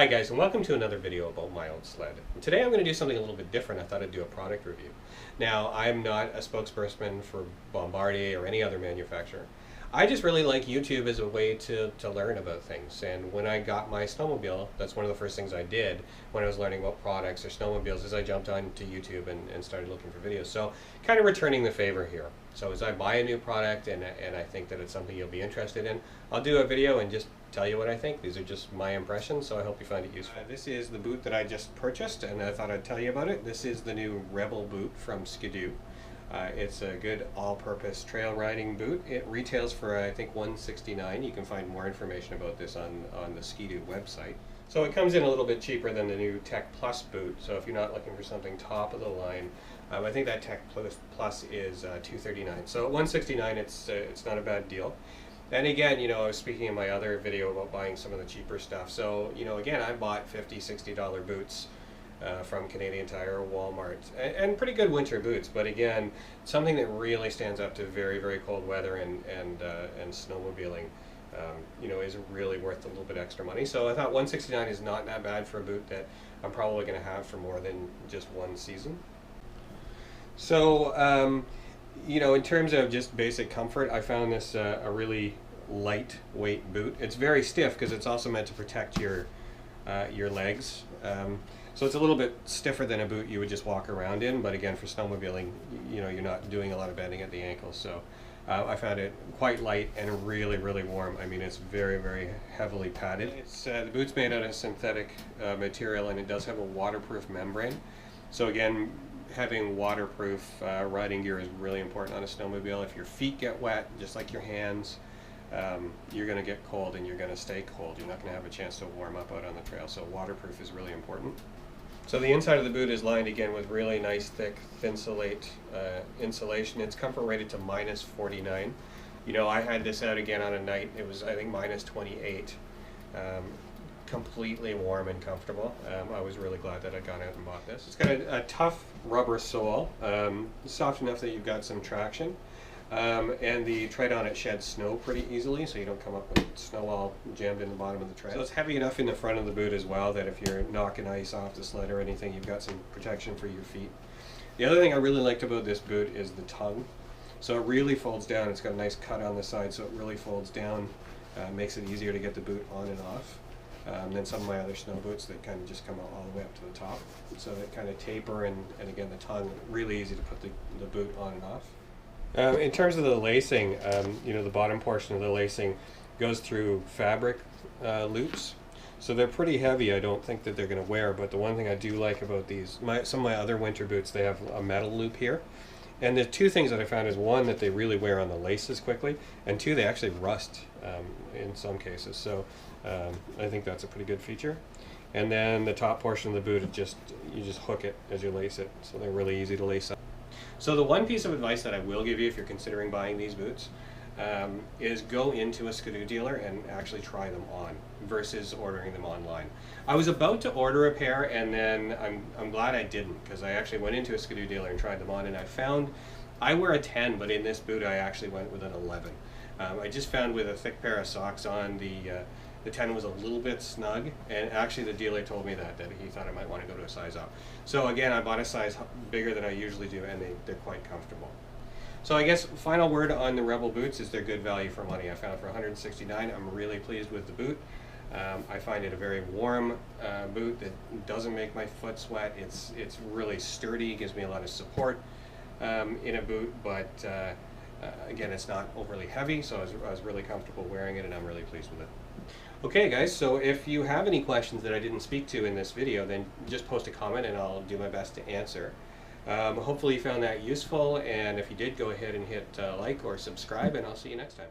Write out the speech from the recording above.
Hi guys, and welcome to another video about my old sled. Today I'm going to do something a little bit different. I thought I'd do a product review. Now, I'm not a spokesperson for Bombardier or any other manufacturer. I just really like YouTube as a way to learn about things. And when I got my snowmobile, that's one of the first things I did when I was learning about products or snowmobiles is I jumped onto YouTube and started looking for videos. So kind of returning the favor here. So as I buy a new product and I think that it's something you'll be interested in, I'll do a video and just tell you what I think. These are just my impressions, so I hope you find it useful. This is the boot that I just purchased, and I thought I'd tell you about it. This is the new Rebel boot from Skidoo. It's a good all-purpose trail riding boot. It retails for, I think, $169. You can find more information about this on the Skidoo website. So it comes in a little bit cheaper than the new Tech Plus boot, so if you're not looking for something top of the line, I think that Tech Plus is $239. So at $169, it's not a bad deal. And again, you know, I was speaking in my other video about buying some of the cheaper stuff. So, you know, again, I bought $50, $60 boots from Canadian Tire or Walmart, and pretty good winter boots. But again, something that really stands up to very, very cold weather and snowmobiling, you know, is really worth a little bit extra money. So I thought $169 is not that bad for a boot that I'm probably going to have for more than just one season. So, you know, in terms of just basic comfort, I found this a really lightweight boot. It's very stiff because it's also meant to protect your legs. So it's a little bit stiffer than a boot you would just walk around in, but again, for snowmobiling, you know, you're not doing a lot of bending at the ankles. So I found it quite light and really, really warm. I mean, it's very, very heavily padded. It's the boot's made out of synthetic material, and it does have a waterproof membrane. So again, having waterproof riding gear is really important on a snowmobile. If your feet get wet, just like your hands, you're going to get cold and you're going to stay cold. You're not going to have a chance to warm up out on the trail, so waterproof is really important. So the inside of the boot is lined again with really nice thick Thinsulate insulation. It's comfort rated to -49. You know, I had this out again on a night, it was I think -28. Completely warm and comfortable. I was really glad that I got out and bought this. It's got a tough rubber sole, soft enough that you've got some traction, and the tread on it sheds snow pretty easily, so you don't come up with snow all jammed in the bottom of the tread. So it's heavy enough in the front of the boot as well that if you're knocking ice off the sled or anything, you've got some protection for your feet. The other thing I really liked about this boot is the tongue. So it really folds down. It's got a nice cut on the side, so it really folds down, makes it easier to get the boot on and off. Than some of my other snow boots that kind of just come all the way up to the top. So they kind of taper, and again, the tongue, really easy to put the boot on and off. In terms of the lacing, you know, the bottom portion of the lacing goes through fabric loops. So they're pretty heavy. I don't think that they're going to wear, but the one thing I do like about these, some of my other winter boots, they have a metal loop here. And the two things that I found is, one, that they really wear on the laces quickly, and two, they actually rust in some cases. So I think that's a pretty good feature. And then the top portion of the boot, you just hook it as you lace it, so they're really easy to lace up. So the one piece of advice that I will give you if you're considering buying these boots is go into a Skidoo dealer and actually try them on versus ordering them online. I was about to order a pair, and then I'm glad I didn't, because I actually went into a Skidoo dealer and tried them on, and I found I wear a 10, but in this boot I actually went with an 11. I just found with a thick pair of socks on, the 10 was a little bit snug, and actually the dealer told me that he thought I might want to go to a size up. So again, I bought a size bigger than I usually do, and they're quite comfortable. So I guess final word on the Rebel boots is they're good value for money. I found it for $169. I'm really pleased with the boot. I find it a very warm boot that doesn't make my foot sweat. It's really sturdy, gives me a lot of support in a boot, but again, it's not overly heavy, so I was really comfortable wearing it, and I'm really pleased with it. Okay guys, so if you have any questions that I didn't speak to in this video, then just post a comment and I'll do my best to answer. Hopefully you found that useful, and if you did, go ahead and hit like or subscribe, and I'll see you next time.